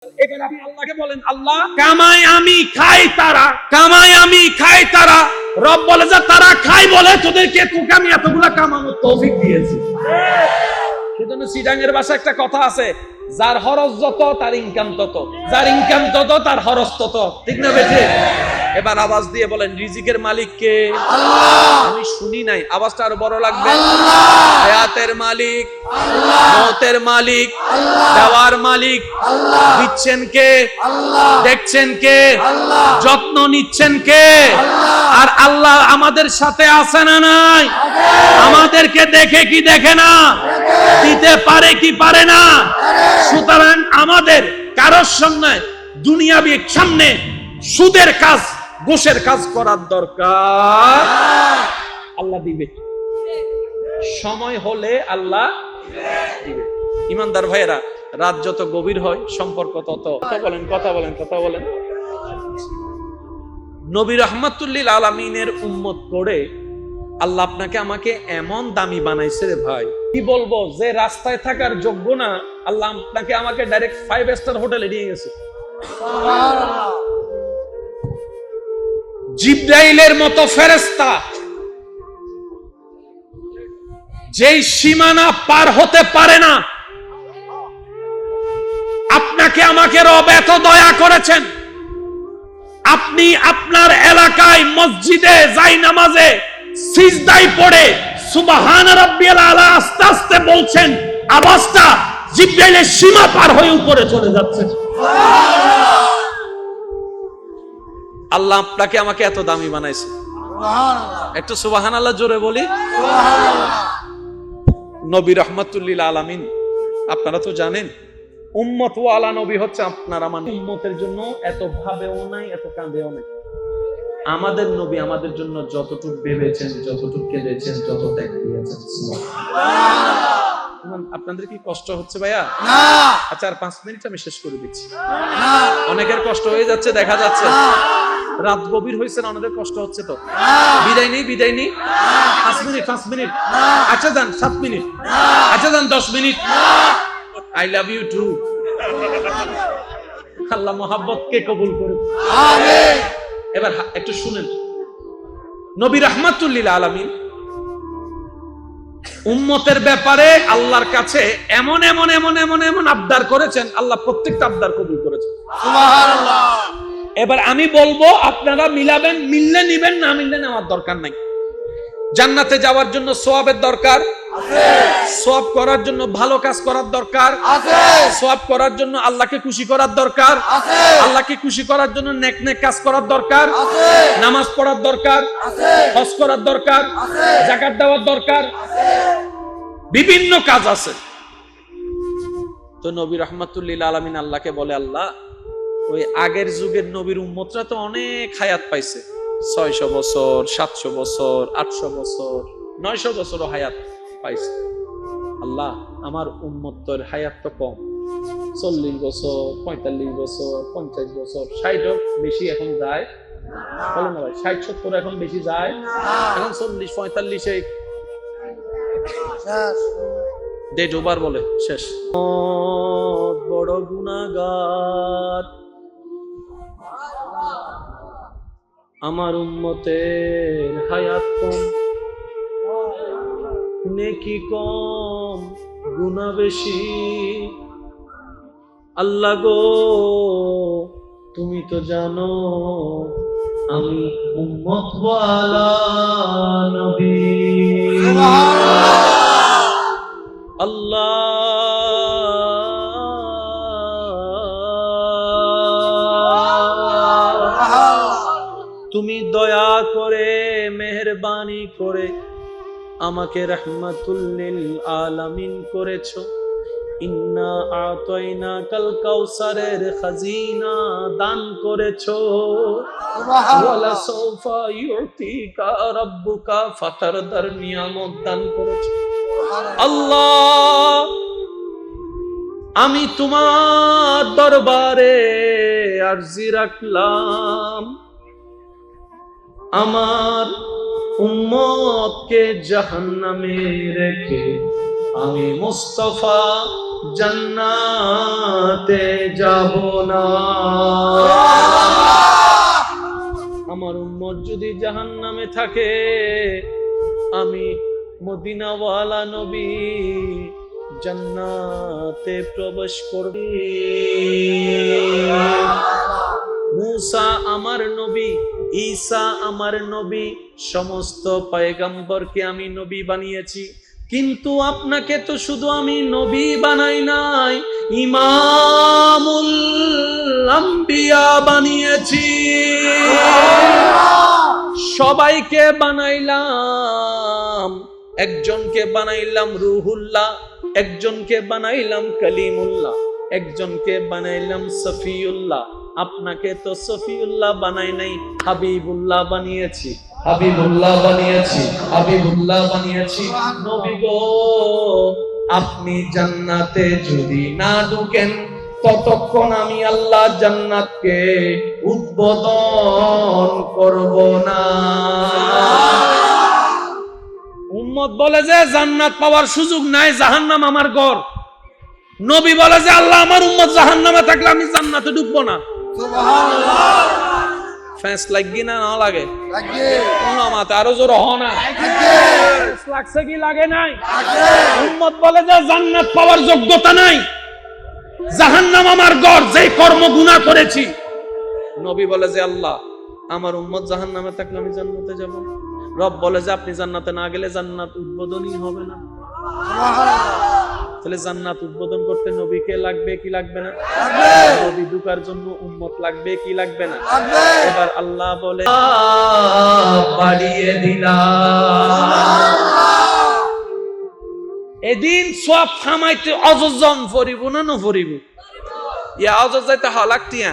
এবার আপনি আল্লাহকে বলেন, আল্লাহ কামাই আমি খাই তারা। রব বলে যে তারা খাই বলে তোদেরকে তোকে আমি এতগুলা কামানোর তৌফিক দিয়েছি। সেজন্য সিডাঙ্গের ভাষায় একটা কথা আছে, যার খরচ যত তার ইনকাম তত, যার ইনকাম তত তার খরচ তত। ঠিক না বেঠে? এবার আওয়াজ দিয়ে বলেন, রিজিকের মালিক কে? আল্লাহ। আমি শুনি নাই, আওয়াজটা আরো বড় লাগবে। আল্লাহ। হায়াতের মালিক, আল্লাহ। মওতের মালিক, আল্লাহ। দেওয়ার মালিক, আল্লাহ। দিচ্ছেন কে? আল্লাহ। দেখছেন কে? আল্লাহ। যত্ন নিচ্ছেন কে? আল্লাহ। আর আল্লাহ আমাদের সাথে আছে না নাই? আমাদেরকে দেখে কি দেখে না? দিতে পারে কি পারে না? সুতরাং আমাদের কারোর সঙ্গে দুনিয়াবি সামনে সুদের কাজ, ঘুষের কাজ করার দরকার। আল্লাহ দিবে, সময় হলে আল্লাহ দিবে। ইমানদার ভাইয়েরা, রাত যত গভীর হয় সম্পর্ক তত। কথা বলেন। নবী রাহমাতুল লিল আলামিনের উম্মত করে আল্লাহ আপনাকে আমাকে এমন দামি বানাইছে রে ভাই, কি বলবো, যে রাস্তায় থাকার যোগ্য না, আল্লাহ আপনাকে আমাকে ডাইরেক্ট 5 স্টার হোটেলে নিয়ে গেছে। জিবরাইলের মতো ফেরেশতা যেই সীমানা পার হতে পারে না, আপনাকে আমাকে রব এত দয়া করেছেন, আপনি আপনার এলাকায় মসজিদে যাই নামাজে সিজদায় পড়ে সুবহান রাব্বিয়াল আলা আস্তে আস্তে বলছেন, আওয়াজটা জিবরাইলের সীমা পার হয়ে উপরে চলে যাচ্ছে। আল্লাহ আপনাকে আমাকে এত দামি বানাইছে। একটু সুবহানাল্লাহ জোরে বলি। নবী রাহমাতুল লিল আলামিন, আপনারা তো জানেন উম্মত ওয়ালা নবী হচ্ছে আপনার আমার। উম্মতের জন্য এত ভাবেও নাই, এত কাঁদেও নাই। আমাদের নবী আমাদের জন্য যতটুকু ভেবেছেন, যতটুকু কেঁদেছেন, যত ত্যাগ দিয়েছেন। আপনাদের কি কষ্ট হচ্ছে ভাইয়া? না। আচ্ছা, আর 5 মিনিট আমি শেষ করে দিচ্ছি। অনেকের কষ্ট হয়ে যাচ্ছে, দেখা যাচ্ছে রাত গভীর হয়েছে না, অনেকের কষ্ট হচ্ছে। তো বিদায় নেই 5 মিনিট। আচ্ছা যান 7 মিনিট। আচ্ছা যান 10 minute. I love you too. আল্লাহ মোহাব্বত কে কবুল করুন। আমিন। এবার একটু শুনেন, নবী রাহমাতুল লিল আলামিন উম্মতের ব্যাপারে আল্লাহর কাছে এমন আবদার করেছেন, আল্লাহ প্রত্যেকটা আবদার কবুল করেছেন। সুবহানাল্লাহ। এবার আমি বলবো, আপনারা মিলাবেন, মিললে নিবেন, না মিললে নেওয়ার দরকার নাই। জান্নাতে যাওয়ার জন্য সওয়াবের দরকার আছে, সওয়াব করার জন্য ভালো কাজ করার দরকার আছে, সওয়াব করার জন্য আল্লাহকে খুশি করার দরকার আছে, আল্লাহকে খুশি করার জন্য নেক কাজ করার দরকার আছে, নামাজ পড়ার দরকার আছে, হজ করার দরকার আছে, যাকাত দেওয়ার দরকার আছে, বিভিন্ন কাজ আছে। তো নবী রাহমাতুল লিল আলামিন আল্লাহকে বলে, আল্লাহ ওই আগের যুগের নবীর উম্মতরা তো অনেক হায়াত পাইছে, 600 বছর, 700 বছর, 800 বছর, 900 বছরও হায়াত পাইছে। আল্লাহ আমার উম্মতের হায়াত তো কম, 40 বছর, 45 বছর, 50 বছর, 60 বেশি এখন যায়। বলেন না ভাই, 60-70 এখন বেশি যায়, এখন 40-45 ডেট ওভার বলে শেষ। বড় গুনাহগার আমার উম্মতের হায়াত কম, নেকি কম, গুনাহ বেশি। আল্লাহ গো তুমি তো জানো আমি উম্মত ওয়ালা নবী। আল্লাহ তুমি দয়া করে মেহেরবানি করে আমাকে রাহমাতুল লিল আলামিন করেছো। ইন্না আতাইনাকাল কাউসারের খাজিনা দান করেছো। ওয়ালা সাউফা ইউতিকা রাব্বুকা ফাতারদার নিয়ামত দান করেছো। আল্লাহ আমি তোমার দরবারে আরজি রাখলাম, আমার উম্মতকে জাহান্নামে রেখে আমি মুস্তাফা জান্নাতে যাব না। আমার উম্মত যদি জাহান্নামে থাকে, আমি মদিনাওয়ালা নবী জান্নাতে প্রবেশ করবে। মুসা আমার নবী, ঈসা আমার নবী, সমস্ত পয়গম্বরকে আমি নবী বানিয়েছি, কিন্তু আপনাকে তো শুধু আমি নবী বানাই নাই, ইমামুল আম্বিয়া বানিয়েছি। সবাইকে বানাইলাম, একজনকে বানাইলাম রুহুল্লাহ, একজনকে বানাইলাম কালিমুল্লাহ, একজনকে বানাইলাম সফিউল্লাহ। আপনাকে তো সফিউল্লাহ বানাই নাই, হাবিবুল্লাহ বানিয়েছি, হাবিবুল্লাহ বানিয়েছি, হাবিবুল্লাহ বানিয়েছি। নবী গো, আপনি জান্নাতে যদি না ঢুকেন, ততক্ষণ আমি আল্লাহ জান্নাতকে উদ্বোধন করব না। উম্মত বলে যে জান্নাত পাওয়ার সুযোগ নাই, জাহান্নাম আমার ঘর। নবী বলে যে আল্লাহ, আমার উম্মত জাহান্নামে থাকলে আমি জান্নাতে ঢুকবো না। সুবহানাল্লাহ। ফ্যান্স লাগি না না লাগে? লাগে। কোন মাতে আরো জোর হ না। লাগে। লাগছে কি লাগে নাই? লাগে। উম্মত বলে যে জান্নাত পাওয়ার যোগ্যতা নাই, জাহান্নাম আমার ঘর, যেই কর্ম গুনাহ করেছি। নবী বলে যে আল্লাহ, আমার উম্মত জাহান্নামে থাকলে আমি জান্নাতে যাব না। রব বলে যে আপনি জান্নাতে না গেলে জান্নাত উদ্বোধনই হবে না। তাহলে জান্নাত উদ্বোধন করতে নবীকে লাগবে কি লাগবে না? নবী ঢুকার জন্য উম্মত লাগবে কি লাগবে না? এবার আল্লাহ বলে বাড়িয়ে দিলাম। এদিন সব থামাইতে অযোজন ফরিব না ন ফরিব? ইয়া অযোজ যাইতে হলাকতিয়া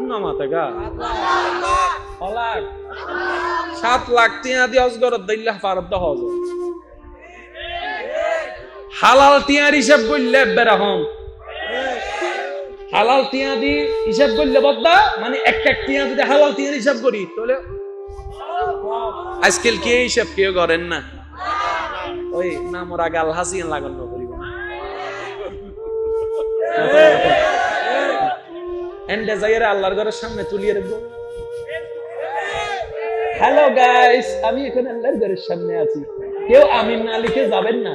না মাতা গা হলাক 7 লাখ টিয়া দিয়ে অজগরত দিল্লা ফারদ হজ। হালাল টিয়ার হিসাব করলে বেরহম, হালাল টিয়া দি হিসাব করলে বদ্দা, মানে একটা টিয়া যদি হালাল টিয়ার হিসাব করি তাহলে আজকাল কে হিসাব কেউ করেন না। ওই নামরা গাল হাসিয়ান লাগানো করিব এন্ডে যাইরা আল্লাহর ঘরের সামনে তুলিয়ে রাখবো। হ্যালো গাইস, আমি এখন আল্লাহর ঘরের সামনে আছি, কেউ আমিন না লিখে যাবেন না।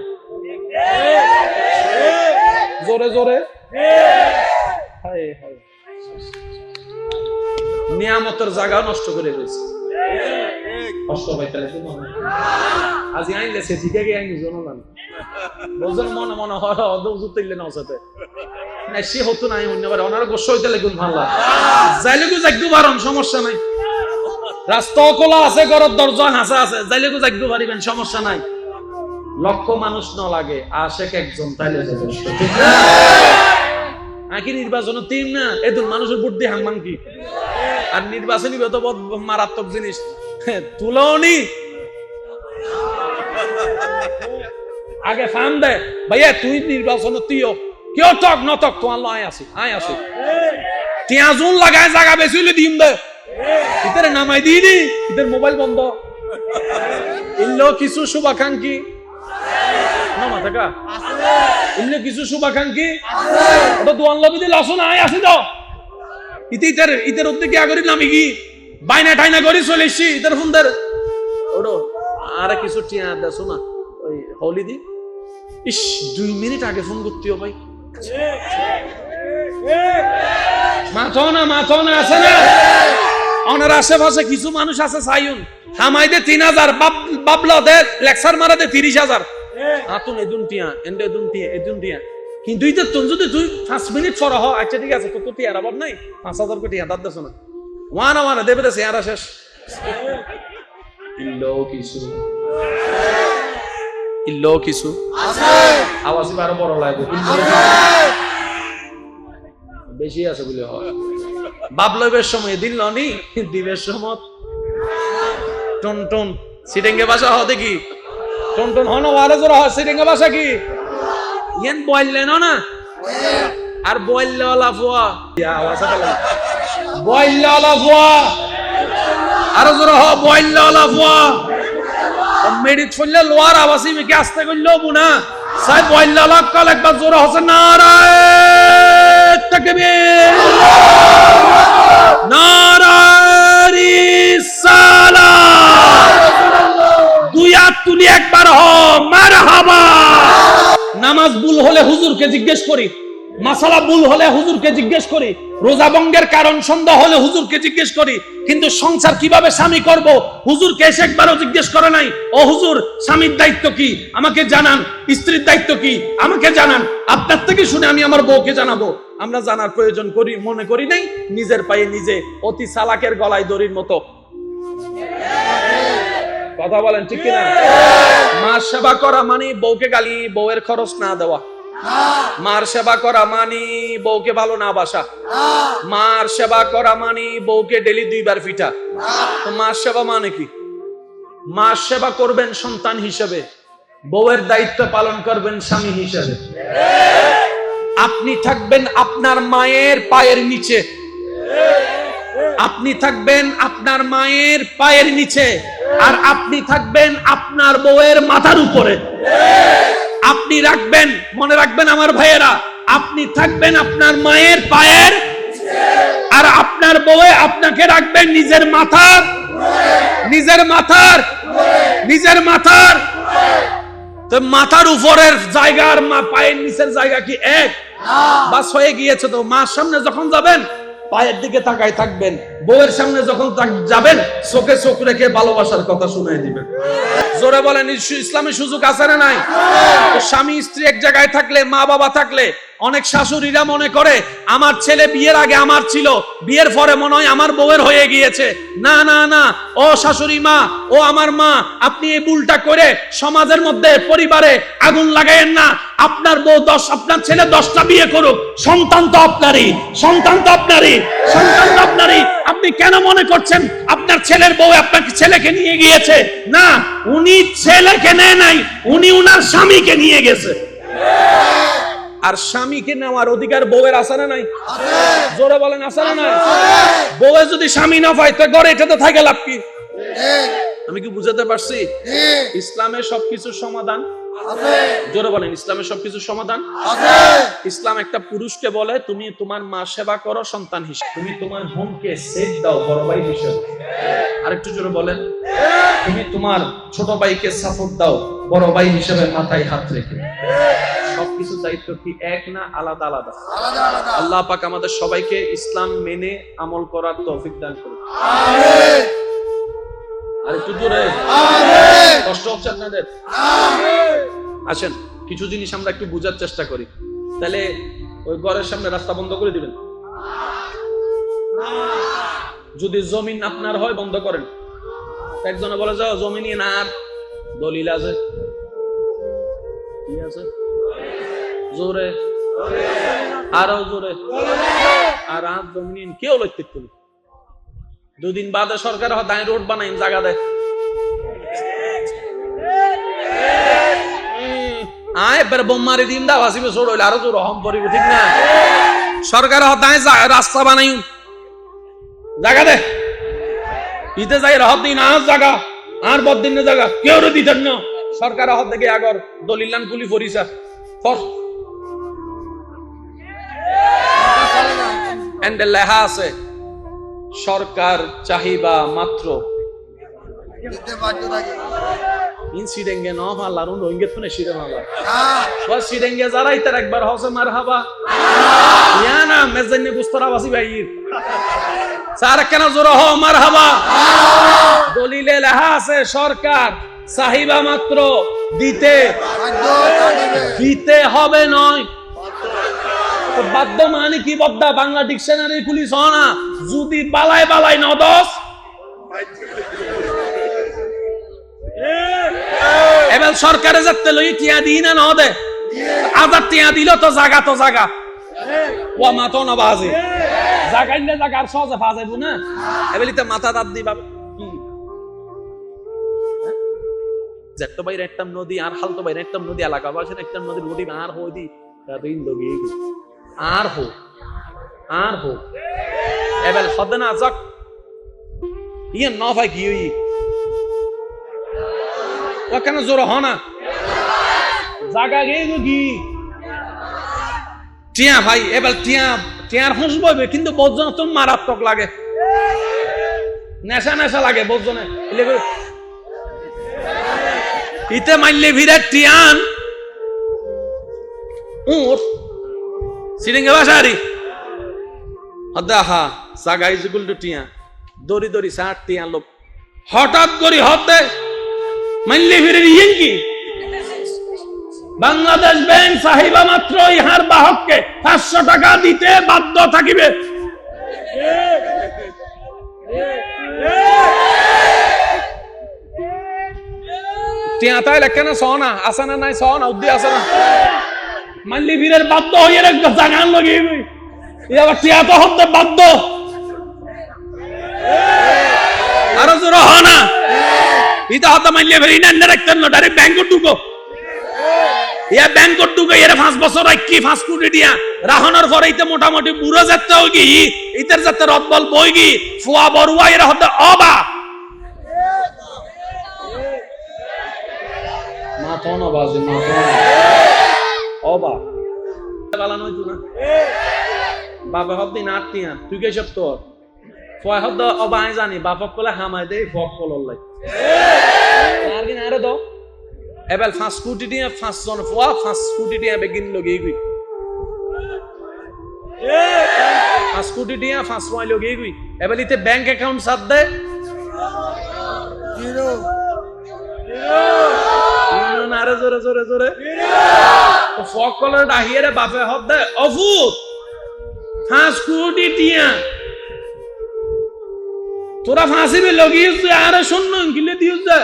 জোরে জোরে হায় হায়, নিয়ামতের জায়গা নষ্ট করে রয়েছে। কষ্ট পাইতালে তো মনে আজি আইলে সে ঠিক আছে, আইনি জনগণ বলছেন মনে মনে হয় অদৌজুত তৈলে না সাথে না, সে হতো নাই অন্যবার ওনারা গোস্ব হইতে লাগুন ভাল্লা যাইলেগু যাইগু পারন, সমস্যা নাই। রাস্তা খোলা আছে, ঘরের দরজা হাসা আছে, যাইলেগু যাইগু পারিবেন, সমস্যা নাই। লক্ষ মানুষ ন লাগে, আশেক একজন তাইলে যথেষ্ট। ঠিক না? আকি নির্বাচনের টিম না, এদুন মানুষের ভোট দিয়ে হাংমাং কি আর নির্বাচনী তো মারাত্মক জিনিস তুলনি আগে ফান দে ভাইয়া, তুই নির্বাচন তুইও কেউ তক নতক তোমার আয় আসি আয় আসি টিয়া জুন লাগায় জায়গা বেশি হইলে দিম দে, ইতারে নামাই দিই, ইতার মোবাইল বন্ধ। ইল্লো কিছু শুভাকাঙ্ক্ষী নামা থাকা ইল্লো কিছু শুভাকাঙ্ক্ষী ওটা দোয়ান লবি দিলে আসো না, আয় আসি তো ইতে ইতার ইতার উদ্যোগে আগরি নামি কি বাইনা টাইনা করি চলে এসছি ইতার ফোনদের ওটো আর কিছু টিয়া দেখো না ওই হলি দি। ইস 2 মিনিট আগে ফোন করতেও ভাই, মাথো না আছে না। ওনার আশেপাশে কিছু মানুষ আছে সাইউন হামাইদে 3000 বাবলা দে লেকচার মারা দে 30,000 আতুন এদুন টিয়া এন্ডে এদুন টিয়া কিন্তু ইতে তুই যদি তুই 5 মিনিট পর হ আচ্ছা ঠিক আছে, তো টিয়ার অভাব নাই, 5000 কোটি হাত দাস না ওয়ানা দেবে দে আর শেষ ইল্লো কিছু আছে আওয়াজই বারো বড় লাগবে, বেশি আছে বলে হয়। বাবলবের সময় দিল নি দিবের সময় টন সিটেঙ্গে ভাষা হ দেখি টন হন ওয়ারে জোর হয় সিটেঙ্গে ভাষা কি ইয়ান বললেন না আর বললে ওলা ফুয়া আওয়াজ পেলাম বললে ওলা ফুয়া আরো জোর হ বললে ওলা ফুয়া মেডিট চললে লোয়ার আওয়াজই মেকে আস্তে করলেও বুনা সাহেব ওয়াল্লাহ লাকাল একবার জোরে হোসেন নারায়ে তাকবীর নারায়ে রিসালাত দুই হাত তুলি একবার হ মারহাবা নামাজ ভুল হলে হুজুরকে জিজ্ঞেস করি মাসালা ভুল হলে হুজুরকে জিজ্ঞেস করি রোজা ভঙ্গের কারণ সন্দেহ হলে হুজুরকে জিজ্ঞেস করি কিন্তু সংসার কিভাবে স্বামী করব হুজুরকে এসে একবারও জিজ্ঞেস করে নাই ও হুজুর স্বামীর দায়িত্ব কি আমাকে জানান স্ত্রীর দায়িত্ব কি আমাকে জানান আপনার থেকে শুনে আমি আমার বউকে জানাবো আমরা জানার প্রয়োজন করি মনে করি নাই নিজের পায়ে নিজে অতি চালাকের গলায় দড়ির মতো কথা বলেন ঠিক কিনা মা সেবা করা মানে বউকে গালি বউয়ের খরচ না দেওয়া মার সেবা করা মানে বউকে ভালো না বাসা মার সেবা করা মানে বউকে ডেলি 2 বার পিঠা তো মার সেবা মানে কি মার সেবা করবেন সন্তান হিসেবে বউয়ের দায়িত্ব পালন করবেন স্বামী হিসেবে আপনি থাকবেন আপনার মায়ের পায়ের নিচে আপনি থাকবেন আপনার মায়ের পায়ের নিচে আর আপনি থাকবেন আপনার বউয়ের মাথার উপরে আপনি রাখবেন মনে রাখবেন আমার ভাইয়েরা আপনি থাকবেন আপনার মায়ের পায়ের আর আপনার বউয়ে আপনাকে রাখবেন নিজের মাথার তো মাথার উপরের জায়গা আর পায়ের নিচের জায়গা কি এক বাস হয়ে গিয়েছে তো মার সামনে যখন যাবেন পায়ের দিকে তাকায় থাকবেন বউয়ের সামনে যখন যাবেন চোখে চোখ রেখে ভালোবাসার কথা শুনাই দিবেন জোরে বলেন ইসলামে সুযোগ আছে না নাই স্বামী স্ত্রী এক জায়গায় থাকলে মা বাবা থাকলে অনেক শাশুড়িরা মনে করে আমার ছেলে বিয়ের আগে আমার ছিল বিয়ের পরে মনে হয় আমার বউয়ের হয়ে গিয়েছে না না না ও শাশুড়ি মা ও আমার মা আপনি এই ভুলটা করে সমাজের মধ্যে পরিবারে আগুন লাগায়েন না আপনার বউ আপনার ছেলে 10টা বিয়ে করুক সন্তান তো আপনারই আপনি কেন মনে করছেন আপনার ছেলের বউ আপনাকে ছেলেকে নিয়ে গিয়েছে না উনি ছেলেকে নেয় নাই উনি উনার স্বামীকে নিয়ে গেছে আর স্বামীকে নেওয়ার অধিকার বউয়ের আছে না নাই জোরে বলেন আছে না নাই বউয়ে যদি স্বামী না পায় তো ঘরে এটাতে থাকে লাভ কি আমি কি বুঝাতে পারছি ইসলামের সবকিছুর সমাধান আছে জোরে বলেন ইসলামের সবকিছুর সমাধান আছে ইসলাম একটা পুরুষকে বলে তুমি তোমার মা সেবা করো সন্তান হিসেবে তুমি তোমার বোনকে সেট দাও বড় ভাই হিসেবে আরেকটু জোরে বলেন তুমি তোমার ছোট ভাইকে সাপোর্ট দাও বড় ভাই হিসেবে মাথায় হাত রেখে সবকিছু দায়িত্ব কি এক না আলাদা আলাদা আল্লাহ পাক আমাদের সবাইকে ইসলাম মেনে আমল করার তৌফিক দান করুন আমিন আরেকটু জোরে আমিন কষ্ট হচ্ছে আপনাদের আমিন আসেন কিছু জিনিস আমরা একটু বোঝার চেষ্টা করি তাহলে ওই ঘরের সামনে রাস্তা বন্ধ করে দিবেন যদি জমিন আপনার হয় বন্ধ করেন একজনে বলে যাও জমি নিয়ে না আর দলিল আছে কি আছে জোরে আরো জোরে আর আজ জমিন কেউ লইতে করবে দুদিন বাদে সরকার দায় রোড বানাইন জায়গা দেয় এবার বোমারি দিন দাও আসিবে ছোট হইলে আরো জোর হম পড়িব ঠিক না সরকার দায় রাস্তা বানাই জায়গা দে ইতে যাই রহত দিন আর জায়গা আর বদিন জায়গা কেউ দিতেন না সরকার হত থেকে আগর দলিলান কুলি ফরিসা লেখা আছে সরকার চাহিবা মাত্র ইনসিডেঙ্গে ন মারলার রোহিঙ্গে তো নেশিরে মারলার বস সিডেঙ্গে যারা ইতার একবার হসে মারহাবা ইয়া না মেজনে গুস্তরা বাসি ভাই স্যার কেন জোর হ মারহাবা দলিলে লেখা আছে সরকার চাহিবা মাত্র দিতে হবে নয় বাধ্য মানে কি বদ্দা বাংলা ডিকশনারি খুলিস না যদি বালাই বালাই নদস এবার সরকারে যাতে লই টিয়া দিই না নদে আজাদ টিয়া দিল তো জাগা ও মাতো না বাজে জাগাই না জাগার সহজে ফাজাইবো না এবেলিতে মাথা দাঁত দিবা কি জেট্টো বাইরে একটা নদী আর হালতো বাইরে একটা নদী এলাকা বাসের একটা নদী নদী আর হই দি দিন লগি আর হো এবেল খদনা যাক ইয়ে ন ভাই কি হই ও কেন জোর হ না জাগা গিয়ে কি টিয়া ভাই এবার টিয়ার হুঁশ বইবে কিন্তু বজন তো মারাত্মক লাগে নেশা নেশা লাগে বজনে ইতে মাইলে ভিড়ে টিয়ান সিরিঙ্গে বাসারি হা জাগাই জুগুল টিয়া দড়ি দড়ি সার টিয়া লোক হঠাৎ করে হতে মাইলে ভিড়ে ইয়েঙ্কি বাংলাদেশ ব্যাংক সাহিবা মাত্র ইহার বাহককে 500 টাকা দিতে বাধ্য থাকিবে টিয়া তাই লেখে না সহনা আসে না নাই সহনা উদ্দি আসে না মাল্লি বীরের বাধ্য হয়ে একটা জাগান লগে এবার টিয়া তো হতে বাধ্য আরো জোর হ না ইতা হতে মাল্লি বীর ইনা রাখতেন না ডাইরেক্ট ব্যাংকে ঢুকো ইয়া ব্যাংকে ঢুকে এর 5 বছর কি 5 কোটি দিয়া রাহনার পরে ইতে মোটামুটি বুড়ো যাত্রা হই কি ইতার যাত্রা রদবল বই কি ফুয়া বড়ুয়া এর হতে অবা মাথন বাজে মাথন অবা বালা নয় তুই না বাবা হদ্দি না টিয়া তুই কে সব তোর ফুয়া হদ্দ অবা আই জানি বাপক কলে হামাই দে ফক কলল লাই আর কি না রে দো এবেল 5 কোটি দিয়া 5 জন ফুয়া 5 কোটি দিয়া বেগিন লগি গই 5 কোটি দিয়া 5 ফুয়া লগি গই এবেল ইতে ব্যাংক অ্যাকাউন্ট সাথ দে জিরো নারে জোরে জোরে জোরে তো ফক কলর ডাহিয়ে রে বাপে হদ দে অফু 5 কোটি দিয়া তোরা ফাঁসি বে লগি আরে শুন কিলে দিউস দে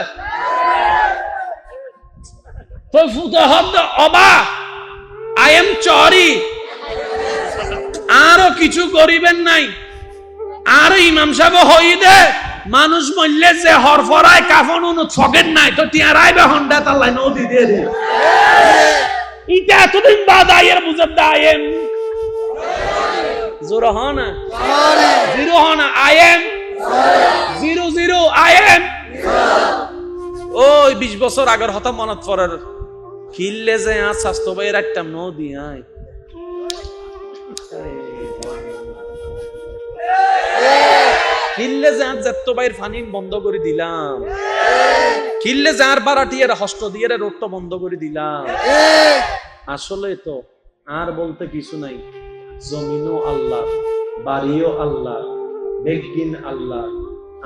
তো ফুতে হদ অবা আই এম সরি আরো কিছু করিবেন নাই আর ইমাম সাহেব হই দে মানুষ মরলে যে হরফরায় কাফন উন ছগেন নাই তো টিয়ারাই বে হন্ডা তাল্লাই নদী দিয়ে দে ইটা এতদিন বাদ আয়ের বুঝব দা আই এম জোর হ না জিরো হ না আই এম 00 আই এম ওই 20 বছর আগের হতা মনত পড়ার কিল্লে যে আ স্বাস্থ্য ভাই রাখতাম নদী আই কিল্লে যে আ যত ভাইয়ের ফানি বন্ধ করে দিলাম কিল্লে যার বাড়াটি এর হস্ত দিয়ে রোডটা বন্ধ করে দিলাম আসলে তো আর বলতে কিছু নাই জমিনও আল্লাহ বাড়িও আল্লাহ বেগিন আল্লাহ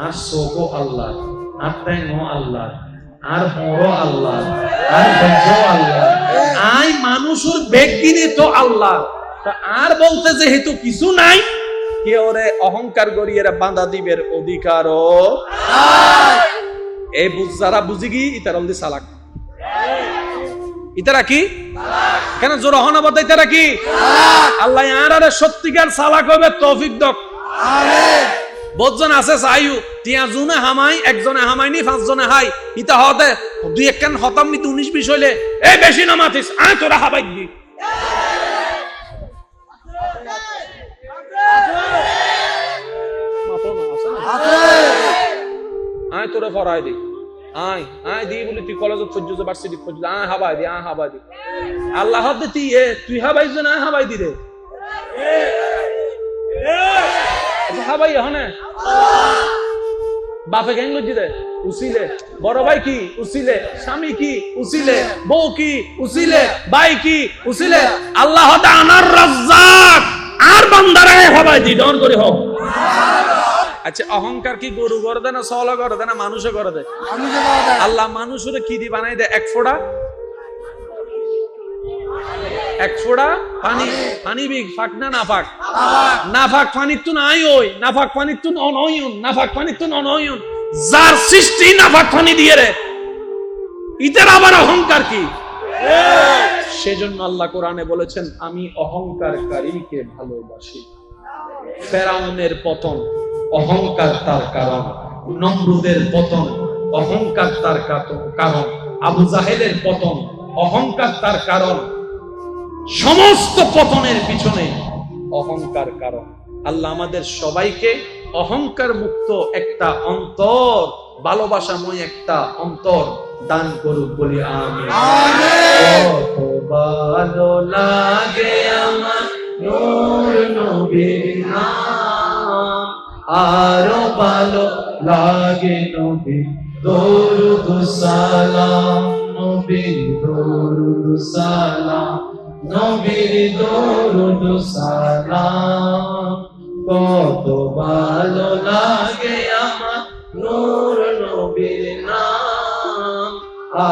আর সোকো আল্লাহ আর ট্যাংও আল্লাহ আর বড় আল্লাহ আর বেজো আল্লাহ আই মানুষের বেগিনে তো আল্লাহ আর বলতে যেহেতু কিছু নাই কে ওরে অহংকার করিয়ে বাঁধা দিবের অধিকারও এই যারা বুঝি কি ইতারা অলদি সালাক ইতারা কি কেন জোর হনা বলতে ইতারা কি আল্লাহ আর সত্যিকার সালাক হবে তৌফিক দাও আমিন বহুজন আছে চাইও তিয়া জুনে হামাই একজনে হামাইনি 5 জনে হাই ইতা হতে দুই একখান খতম নি 19 20 হইলে এই বেশি না মাতিস আয় তোরা হাবাই দি আয় তোরা ফরাই দি আয় আয় দি বলি তুই কলেজ পর্যন্ত ভার্সিটি পর্যন্ত আয় হাবাই দি আল্লাহ হতে তুই হাবাই জ না হাবাই দি রে হাবাই হনে বাপে গ্যাং লজ্জি দে উসিলে বড় ভাই কি উসিলে স্বামী কি উসিলে বউ কি উসিলে ভাই কি উসিলে আল্লাহ আনার রাজ্জাক আর বান্দারে হাবাই দি ডর করে হোক আচ্ছা অহংকার কি গরু করে দেয় না সলা করে দেয় না মানুষে করে দেয় আল্লাহ মানুষের কি দি বানাই দেয় এক ফোঁটা পানি পানি বি ফাক না নাফাক নাফাক পানি তো নাই ওই নাফাক পানি তো অনয়ন নাফাক পানি তো অনয়ন যার সৃষ্টি নাফাক পানি দিয়ে রে ইতার আবার অহংকার কি সেজন্য আল্লাহ কোরআনে বলেছেন আমি অহংকারকারীকে ভালোবাসি ফেরাউনের পতন অহংকার তার কারণ নমরুদের পতন অহংকার তার কারণ আবু জাহেলের পতন অহংকার তার কারণ সমস্ত পতনের পিছনে অহংকার কারণ আল্লাহ আমাদের সবাইকে অহংকার মুক্ত একটা অন্তর ভালোবাসাময় একটা অন্তর দান করুক, বলি আমিন। কত ভালো লাগে আমার নূর নবীর নাম, আরো ভালো লাগে নবীর দরুদ সালাম, নবীর দরুদ সালাম, নবীর দরুদ সালাম। কত ভালো লাগে আমার নূর নবীর নাম,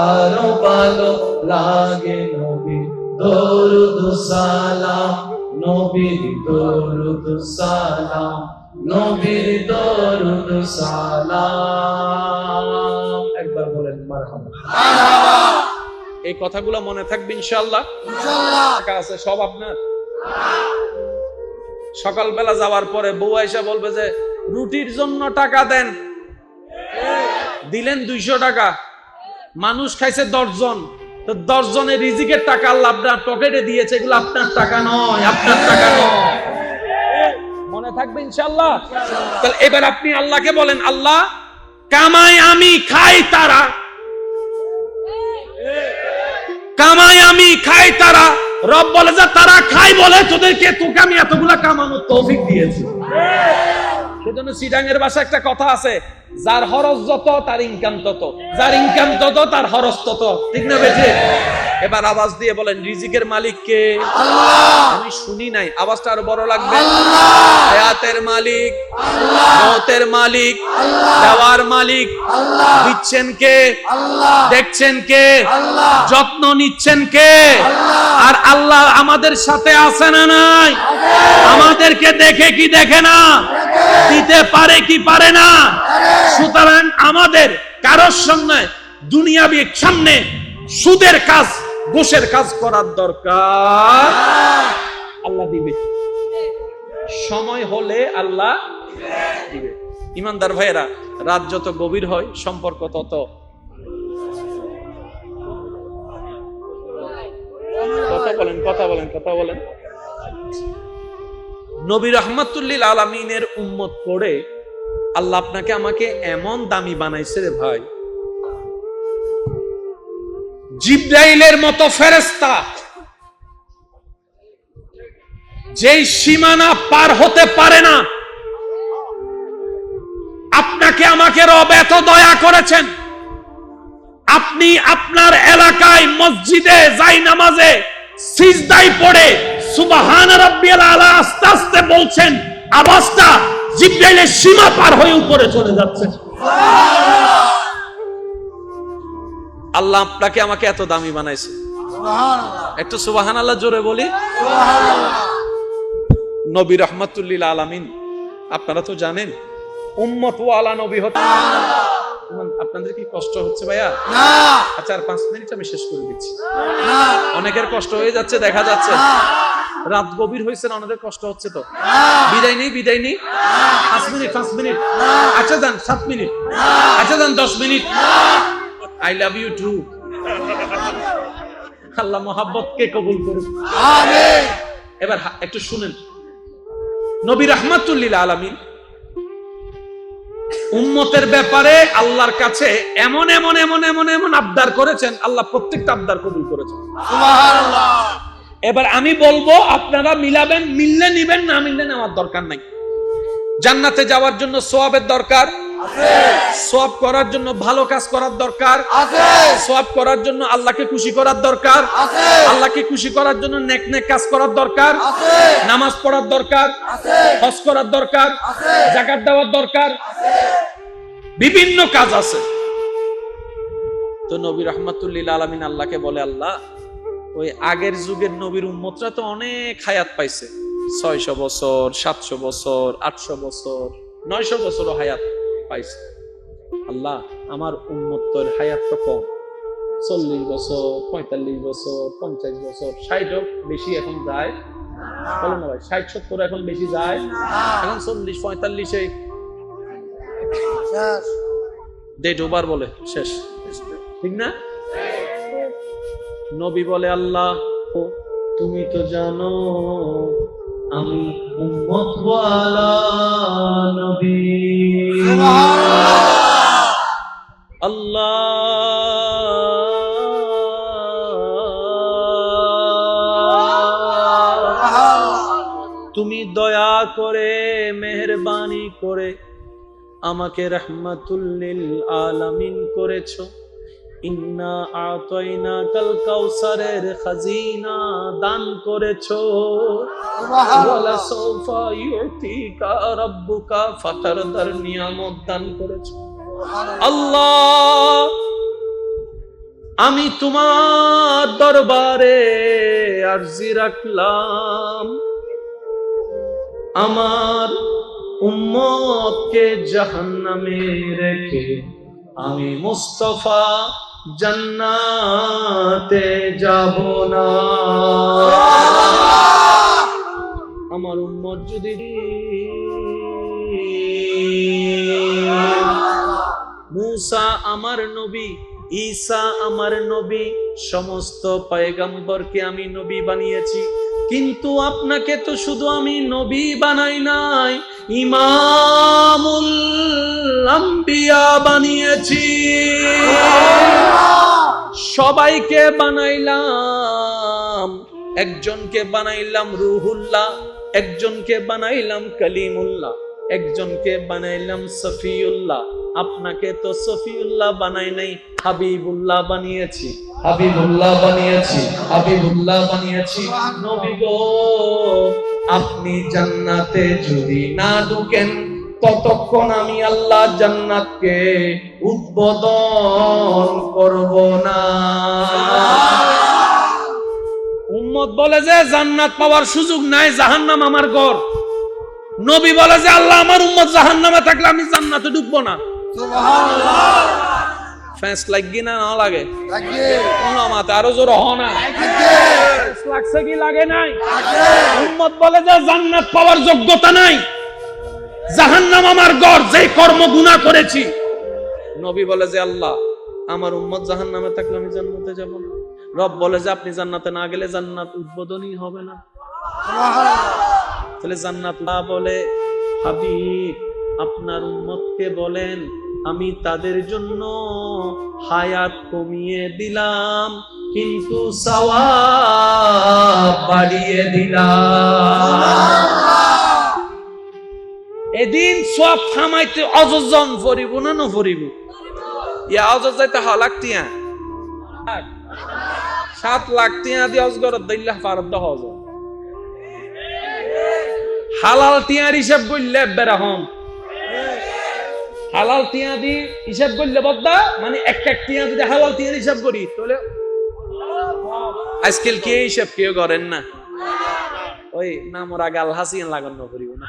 আরো ভালো লাগে নবীর দরুদ সালাম, নবীর দরুদ সালাম, নবীর দরুদ সালাম। একবার বলেন মারহাবা। এই কথাগুলো মনে থাকবে ইনশাআল্লাহ। টাকা আছে সব আপনার। সকালবেলা যাওয়ার পরে বউ আয়েশা বলবে যে রুটির জন্য টাকা দেন, দিলেন 200 টাকা, মানুষ খাইছে 10 জন, তো 10 জনের রিজিকের টাকা আল্লাহ আপনার পকেটে দিয়েছে, এগুলো আপনার টাকা নয়, আপনার টাকা নয়। মনে থাকবে ইনশাআল্লাহ। তাহলে এবার আপনি আল্লাহকে বলেন, আল্লাহ কামাই আমি খাই তারা, কামাই আমি খাই তারা। রব বলে যে তারা খাই বলে তোদেরকে, তোকে আমি এতগুলা কামানোর তৌফিক দিয়েছি। সেজন্য সিডাঙের ভাষায় একটা কথা আছে, যার খরচ যত তার ইনকাম তত, যার ইনকাম তত তার খরচ তত, ঠিক না বেঠে? এবার আওয়াজ দিয়ে বলেন রিজিকের মালিক কে? আল্লাহ। আমি শুনি নাই, আওয়াজটা আরো বড় লাগবে। আল্লাহ। হায়াতের মালিক, আল্লাহ। মওতের মালিক, আল্লাহ। দেওয়ার মালিক, আল্লাহ। দিচ্ছেন কে? আল্লাহ। দেখছেন কে? আল্লাহ। যত্ন নিচ্ছেন কে? আল্লাহ। আর আল্লাহ আমাদের সাথে আছে না নাই? আমাদেরকে দেখে কি দেখে না? দিতে পারে কি পারে না? সুতরাং আমাদের কারোর সামনে দুনিয়াবি সামনে সুদের কাজ, ঘুষের কাজ করার দরকার। আল্লাহ দিবে, সময় হলে আল্লাহ দিবে। ইমানদার ভাইয়েরা, রাত যত গভীর হয় সম্পর্ক তত কথা বলেন। নবী রাহমাতুল্লিল আলামিনের উম্মত করে আল্লাহ আপনাকে আমাকে এমন দামি বানাইছে রে ভাই, জিবরাইলের মতো ফেরেশতা যেই সীমানা পার হতে পারে না, আপনাকে আমাকে রব এত দয়া করেছেন, আপনি আপনার এলাকায় মসজিদে যাই নামাজে সিজদায় পড়ে সুবহান রাব্বিয়াল আলা আস্তে আস্তে বলছেন, আওয়াজটা জিবরাইলের সীমা পার হয়ে উপরে চলে যাচ্ছে। আল্লাহ আপনাকে আমাকে এত দামি বানাইছে, একটু সুবহানাল্লাহ জোরে বলি। নবী রাহমাতুল্লিল আলামিন, আপনারা তো জানেন উম্মত ওয়ালা নবী হতে। আপনাদের কি কষ্ট হচ্ছে ভাইয়া? না। আচ্ছা আর 5 মিনিট আমি শেষ করে দিচ্ছি। না, অনেকের কষ্ট হয়ে যাচ্ছে, দেখা যাচ্ছে রাত গভীর হয়েছে না, অনেকের কষ্ট হচ্ছে তো। বিদায় নেই 5 মিনিট। আচ্ছা যান 7 মিনিট, আচ্ছা যান 10 minute. I love you too. আল্লাহ মোহাব্বতকে কবুল করুন, আমিন। এবার একটু শুনেন, নবী রাহমাতুল্লিল আলামিন উম্মতের ব্যাপারে আল্লাহর কাছে এমন এমন এমন এমন এমন আবদার করেছেন, আল্লাহ প্রত্যেকটা আবদার কবুল করেছেন। সুবহানাল্লাহ। এবার আমি বলবো, আপনারা মিলাবেন, মিললে নিবেন, না মিললে নেওয়ার দরকার নাই। জান্নাতে যাওয়ার জন্য সওয়াবের দরকার আছে, সওয়াব করার জন্য ভালো কাজ করার দরকার আছে, সওয়াব করার জন্য আল্লাহকে খুশি করার দরকার আছে, আল্লাহকে খুশি করার জন্য নেক নেক কাজ করার দরকার আছে, নামাজ পড়ার দরকার আছে, হজ করার দরকার আছে, যাকাত দেওয়ার দরকার আছে, বিভিন্ন কাজ আছে। তো নবী রাহমাতুল্লিল আলামিন আল্লাহকে বলে, আল্লাহ ওই আগের যুগের নবীর উম্মতরা তো অনেক হায়াত পাইছে, 600 বছর, 700 বছর, 800 বছর, 900 বছরও হায়াত পাইছে। আল্লাহ আমার উম্মতের হায়াত তো কম, 40 বছর, 45 বছর, 50 বছর, 60 বেশি এখন যায়, বলো না ভাই, 60-70 এখন বেশি যায়, এখন 40-45 ডেট ওভার বলে শেষ, ঠিক না? নবী বলে, আল্লাহ তুমি তো জানো আমি উম্মত ওয়ালা নবী। আল্লাহ তুমি দয়া করে মেহেরবানি করে আমাকে রাহমাতুল লিল আলামিন করেছো। ইন্না আতাইনাকাল কাউসারের খাজিনা দান করেছো। ওয়ালা সাউফা ইউতিকা রাব্বুকা ফাতারদার নিয়ামত দান করেছো। আল্লাহ, আমি তোমার দরবারে আরজি রাখলাম, আমার উম্মতকে জাহান্নামে রেখে আমি মুস্তাফা জান্নাতে যাব না। আমার উম্মত যদি মুসা আমার নবী, ঈসা আমার নবী, সমস্ত পয়গম্বরকে আমি নবী বানিয়েছি, কিন্তু আপনাকে তো শুধু আমি নবী বানাই নাই, ইমামুল আম্বিয়া বানিয়েছি। সবাইকে বানাইলাম, একজনকে বানাইলাম রুহুল্লাহ, একজনকে বানাইলাম কালিমুল্লাহ, একজনকে বানাইলাম সফিউল্লাহ। আপনাকে তো সফিউল্লাহ বানাই নাই, হাবিবুল্লাহ বানিয়েছি, হাবিবুল্লাহ বানিয়েছি, হাবিবুল্লাহ বানিয়েছি। নবী গো, আপনি জান্নাতে যদি না ঢুকেন ততক্ষণ আমি আল্লাহ জান্নাতকে উদ্বোধন করব না। উম্মত বলে যে জান্নাত পাওয়ার সুযোগ নাই, জাহান্নাম আমার ঘর। নবী বলে যে আল্লাহ, আমার উম্মত জাহান্নামে থাকলে আমি জান্নাতে ঢুকবো না। সুবহানাল্লাহ। ফেস লাগি না না লাগে? লাগে। কোন মাতে আরো জোর হ না। লাগে। ফেস লাগছে কি লাগে নাই? লাগে। উম্মত বলে যে জান্নাত পাওয়ার যোগ্যতা নাই, জাহান্নাম আমার ঘর, যেই কর্ম গুনাহ করেছি। নবী বলে যে আল্লাহ, আমার উম্মত জাহান্নামে থাকলে আমি জান্নাতে যাব না। রব বলে যে আপনি জান্নাতে না গেলে জান্নাত উদ্বোধনই হবে না। সুবহানাল্লাহ। তাহলে জান্নাত না বলে হাবিব আপনার উম্মতকে বলেন আমি তাদের জন্য হায়াত কমিয়ে দিলাম, কিন্তু সওয়াব বাড়িয়ে দিলাম। এদিন সব থামাইতে অজজন ফরিব না ন ফরিব? ইয়া অজজ যাইতে হালাক টিয়া 7 লাখ টিয়া দিয়ে অজগরত দিল্লাহ ফারদ হজ। হালাল টিয়ার হিসাব করলে বেরাহম, হালাল টিয়া দি হিসাব করলে বদ্দা, মানে এক এক টিয়া যদি হালাল টিয়ার হিসাব করি তাহলে আজকাল কে হিসাব কেউ করেন না। ওই নামরা গাল হাসিয়ান লাগানো করিব না।